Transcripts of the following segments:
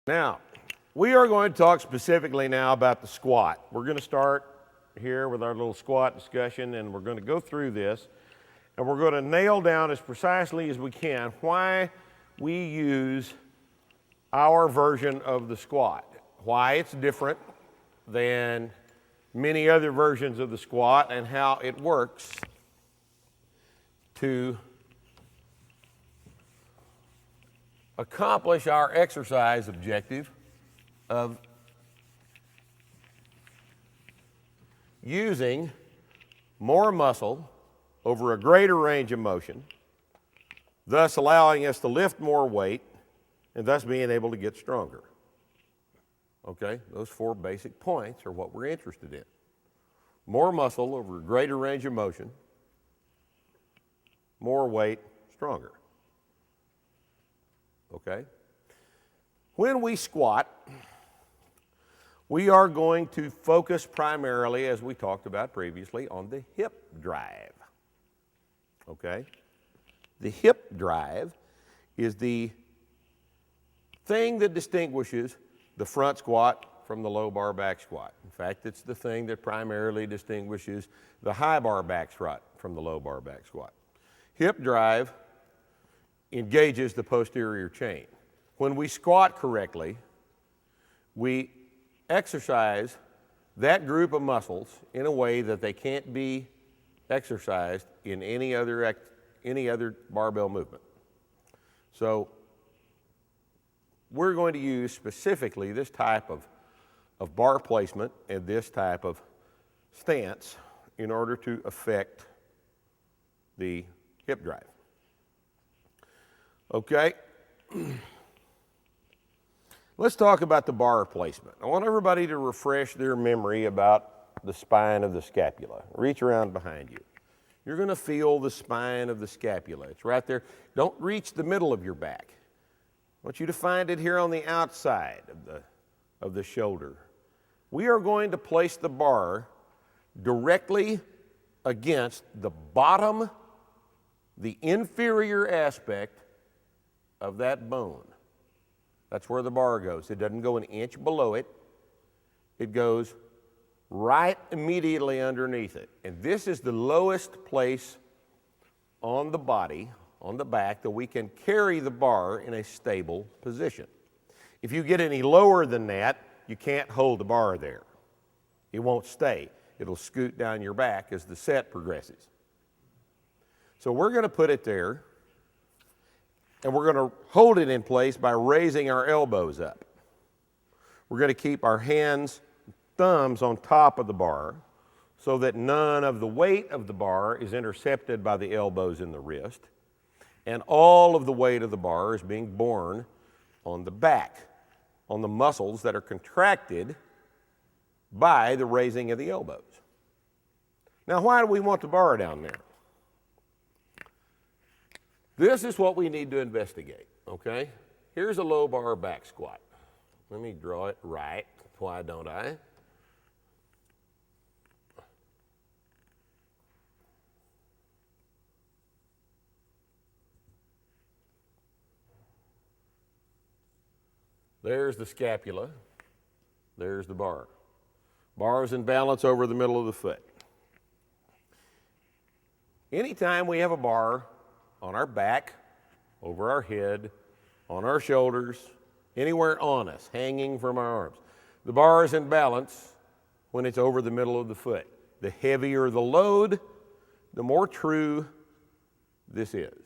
Now, we are going to talk specifically now about the squat. We're going to start here with our little squat discussion, and we're going to go through this, and we're going to nail down as precisely as we can why we use our version of the squat, why it's different than many other versions of the squat, and how it works to accomplish our exercise objective of using more muscle over a greater range of motion, thus allowing us to lift more weight and thus being able to get stronger. Okay, those 4 basic points are what we're interested in. More muscle over a greater range of motion, more weight, stronger. Okay? When we squat, we are going to focus primarily, as we talked about previously, on the hip drive. Okay? The hip drive is the thing that distinguishes the front squat from the low bar back squat. In fact, it's the thing that primarily distinguishes the high bar back squat from the low bar back squat. Hip drive engages the posterior chain. When we squat correctly, we exercise that group of muscles in a way that they can't be exercised in any other barbell movement. So we're going to use specifically this type of bar placement and this type of stance in order to affect the hip drive. Okay? Let's talk about the bar placement. I want everybody to refresh their memory about the spine of the scapula. Reach around behind you. You're going to feel the spine of the scapula. It's right there. Don't reach the middle of your back. I want you to find it here on the outside of the shoulder. We are going to place the bar directly against the bottom, the inferior aspect of that bone. That's where the bar goes. It doesn't go an inch below it. It goes right immediately underneath it. And this is the lowest place on the body, on the back, that we can carry the bar in a stable position. If you get any lower than that, you can't hold the bar there. It won't stay. It'll scoot down your back as the set progresses. So we're going to put it there, and we're going to hold it in place by raising our elbows up. We're going to keep our hands, thumbs on top of the bar so that none of the weight of the bar is intercepted by the elbows and the wrist, and all of the weight of the bar is being borne on the back, on the muscles that are contracted by the raising of the elbows. Now, why do we want the bar down there? This is what we need to investigate, okay? Here's a low bar back squat. Let me draw it right. Why don't I? There's the scapula. There's the bar. Bar is in balance over the middle of the foot. Anytime we have a bar on our back, over our head, on our shoulders, anywhere on us, hanging from our arms, the bar is in balance when it's over the middle of the foot. The heavier the load, the more true this is.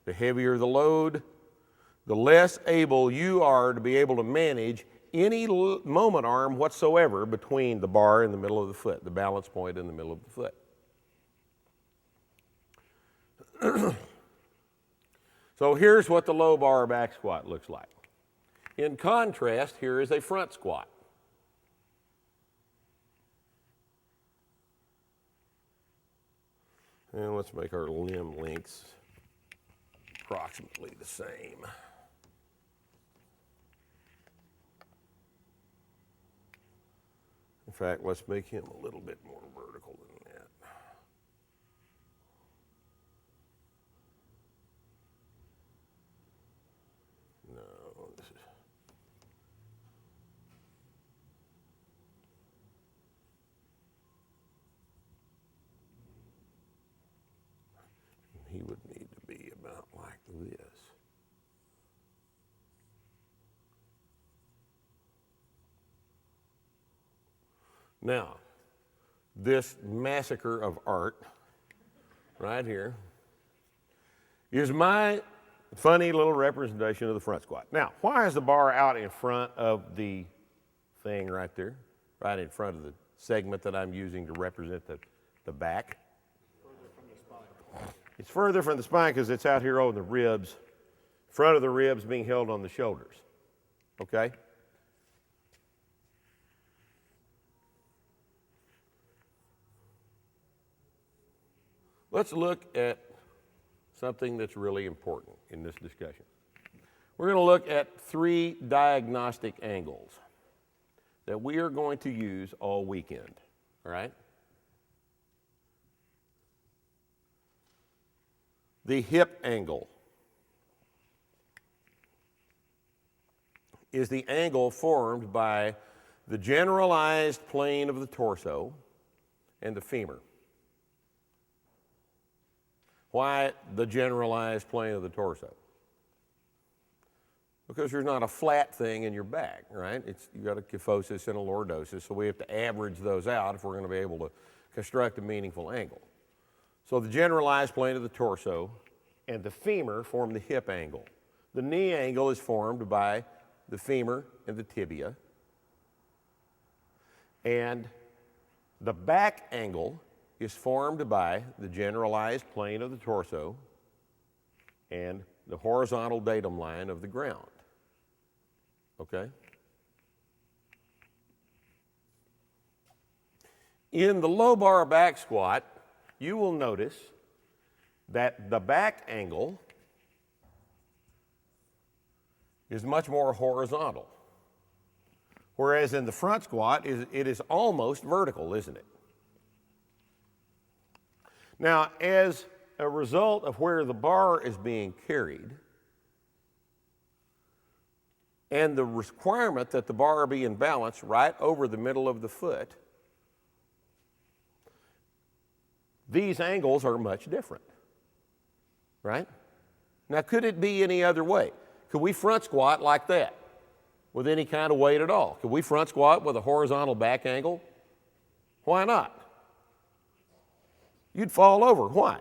The heavier the load, the less able you are to be able to manage any moment arm whatsoever between the bar and the middle of the foot, the balance point in the middle of the foot. So here's what the low bar back squat looks like. In contrast, here is a front squat. And let's make our limb lengths approximately the same. In fact, let's make him a little bit more vertical than that. No. he would need to be about like this. Now, this massacre of art right here is my funny little representation of the front squat. Now, why is the bar out in front of the thing right there, right in front of the segment that I'm using to represent the back? Further from the spine. It's further from the spine because it's out here on the ribs, front of the ribs being held on the shoulders, okay? Let's look at something that's really important in this discussion. We're going to look at 3 diagnostic angles that we are going to use all weekend, all right? The hip angle is the angle formed by the generalized plane of the torso and the femur. Why the generalized plane of the torso? Because there's not a flat thing in your back, right? You've got a kyphosis and a lordosis, so we have to average those out if we're going to be able to construct a meaningful angle. So the generalized plane of the torso and the femur form the hip angle. The knee angle is formed by the femur and the tibia. And the back angle is formed by the generalized plane of the torso and the horizontal datum line of the ground. Okay? In the low bar back squat, you will notice that the back angle is much more horizontal, whereas in the front squat, it is almost vertical, isn't it? Now, as a result of where the bar is being carried and the requirement that the bar be in balance right over the middle of the foot, these angles are much different, right? Now, could it be any other way? Could we front squat like that with any kind of weight at all? Could we front squat with a horizontal back angle? Why not? You'd fall over. Why?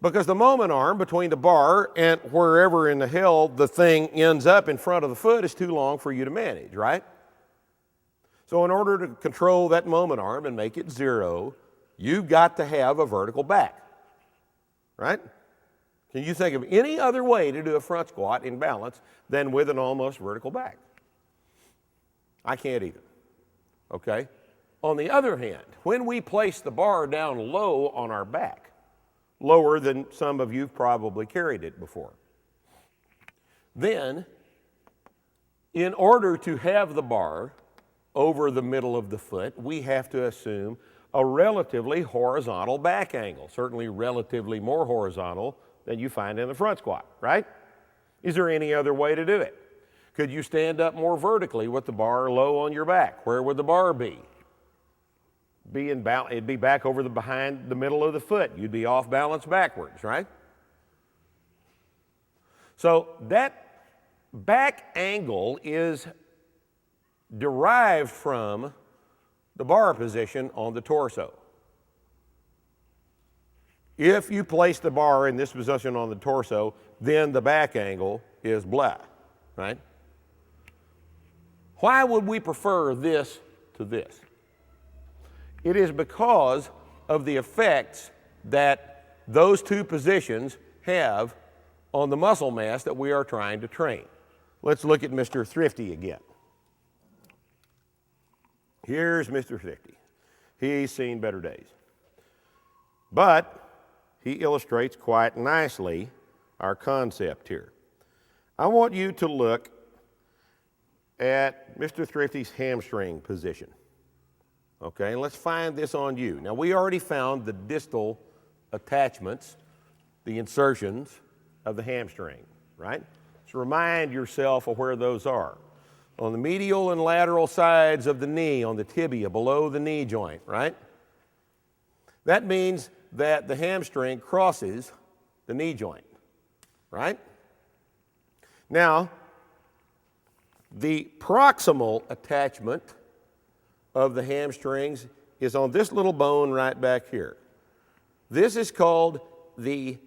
Because the moment arm between the bar and wherever in the hell the thing ends up in front of the foot is too long for you to manage, right? So in order to control that moment arm and make it 0, you've got to have a vertical back, right? Can you think of any other way to do a front squat in balance than with an almost vertical back? I can't either, okay? On the other hand, when we place the bar down low on our back, lower than some of you probably carried it before, then in order to have the bar over the middle of the foot, we have to assume a relatively horizontal back angle, certainly relatively more horizontal than you find in the front squat, right? Is there any other way to do it? Could you stand up more vertically with the bar low on your back? Where would the bar be? It'd be back over behind the middle of the foot. You'd be off balance backwards, right? So that back angle is derived from the bar position on the torso. If you place the bar in this position on the torso, then the back angle is blah, right? Why would we prefer this to this? It is because of the effects that those two positions have on the muscle mass that we are trying to train. Let's look at Mr. Thrifty again. Here's Mr. Thrifty. He's seen better days. But he illustrates quite nicely our concept here. I want you to look at Mr. Thrifty's hamstring position. Okay, and let's find this on you. Now, we already found the distal attachments, the insertions of the hamstring, right? So remind yourself of where those are. On the medial and lateral sides of the knee, on the tibia, below the knee joint, right? That means that the hamstring crosses the knee joint, right? Now, the proximal attachment of the hamstrings is on this little bone right back here. This is called the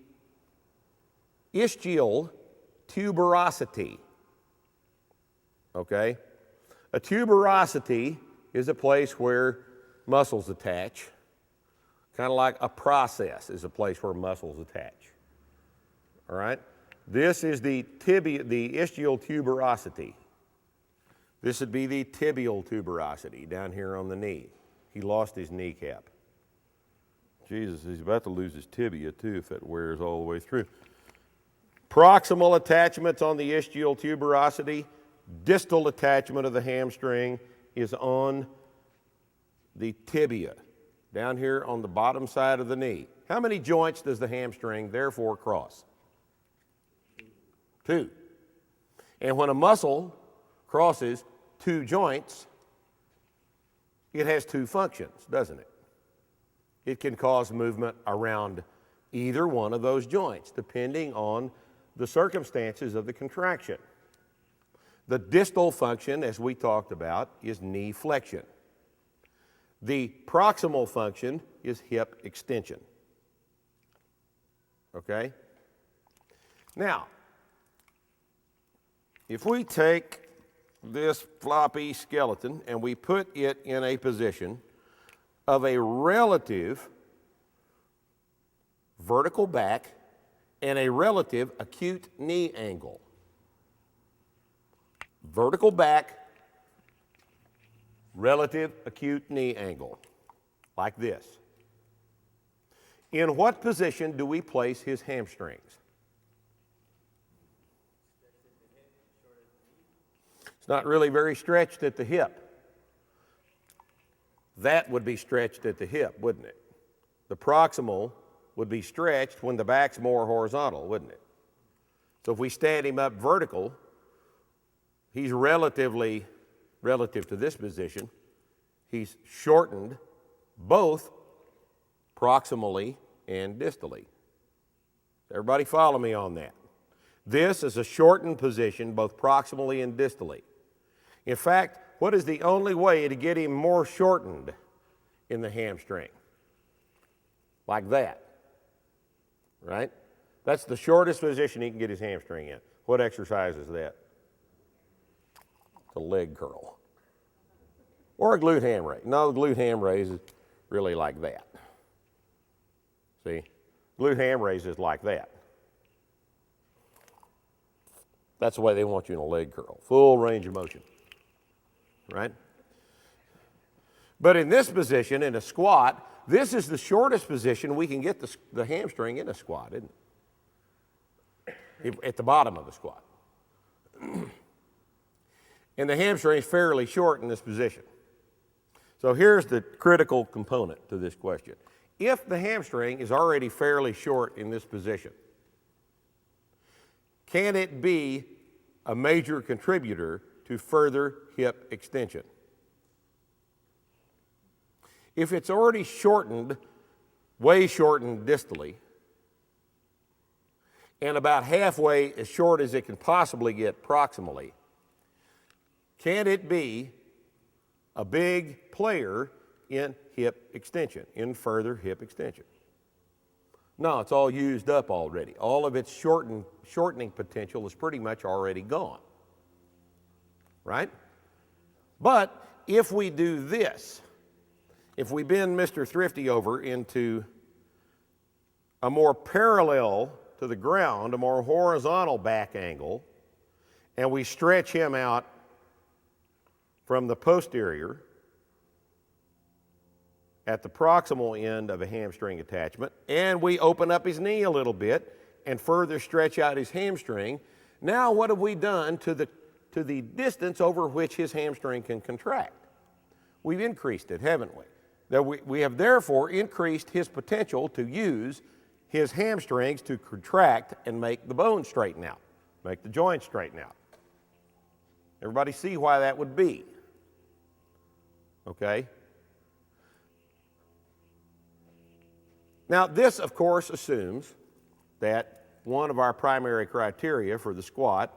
ischial tuberosity. Okay? A tuberosity is a place where muscles attach. Kind of like a process is a place where muscles attach. All right? This is the ischial tuberosity. This would be the tibial tuberosity down here on the knee. He lost his kneecap. Jesus, he's about to lose his tibia too if it wears all the way through. Proximal attachments on the ischial tuberosity. Distal attachment of the hamstring is on the tibia, down here on the bottom side of the knee. How many joints does the hamstring therefore cross? 2. And when a muscle crosses 2 joints, it has 2 functions, doesn't it? It can cause movement around either one of those joints, depending on the circumstances of the contraction. The distal function, as we talked about, is knee flexion. The proximal function is hip extension. Okay? Now, if we take this floppy skeleton and we put it in a position of a relative vertical back and a relative acute knee angle. Vertical back, relative acute knee angle, like this. In what position do we place his hamstrings? It's not really very stretched at the hip. That would be stretched at the hip, wouldn't it? The proximal would be stretched when the back's more horizontal, wouldn't it? So if we stand him up vertical, he's relative to this position, he's shortened both proximally and distally. Everybody follow me on that. This is a shortened position both proximally and distally. In fact, what is the only way to get him more shortened in the hamstring? Like that, right? That's the shortest position he can get his hamstring in. What exercise is that? It's a leg curl. Or a glute ham raise. No, the glute ham raise is really like that. See? Glute ham raise is like that. That's the way they want you in a leg curl. Full range of motion. Right? But in this position, in a squat, this is the shortest position we can get the hamstring in a squat, isn't it? At the bottom of the squat. And the hamstring is fairly short in this position. So here's the critical component to this question. If the hamstring is already fairly short in this position, can it be a major contributor to further hip extension? If it's already shortened, way shortened distally, and about halfway as short as it can possibly get proximally, can it be a big player in hip extension, in further hip extension? No, it's all used up already. All of its shortening potential is pretty much already gone. Right? But if we do this, if we bend Mr. Thrifty over into a more parallel to the ground, a more horizontal back angle, and we stretch him out from the posterior at the proximal end of a hamstring attachment, and we open up his knee a little bit and further stretch out his hamstring, now what have we done to the distance over which his hamstring can contract? We've increased it, haven't we? We have therefore increased his potential to use his hamstrings to contract and make the bone straighten out, make the joint straighten out. Everybody see why that would be? Okay? Now, this, of course, assumes that one of our primary criteria for the squat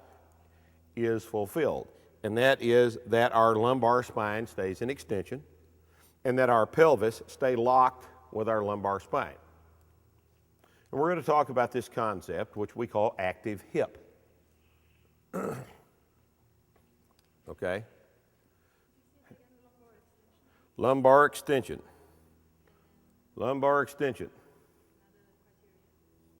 is fulfilled, and that is that our lumbar spine stays in extension and that our pelvis stay locked with our lumbar spine. And we're going to talk about this concept, which we call active hip. Okay? Lumbar extension. Lumbar extension.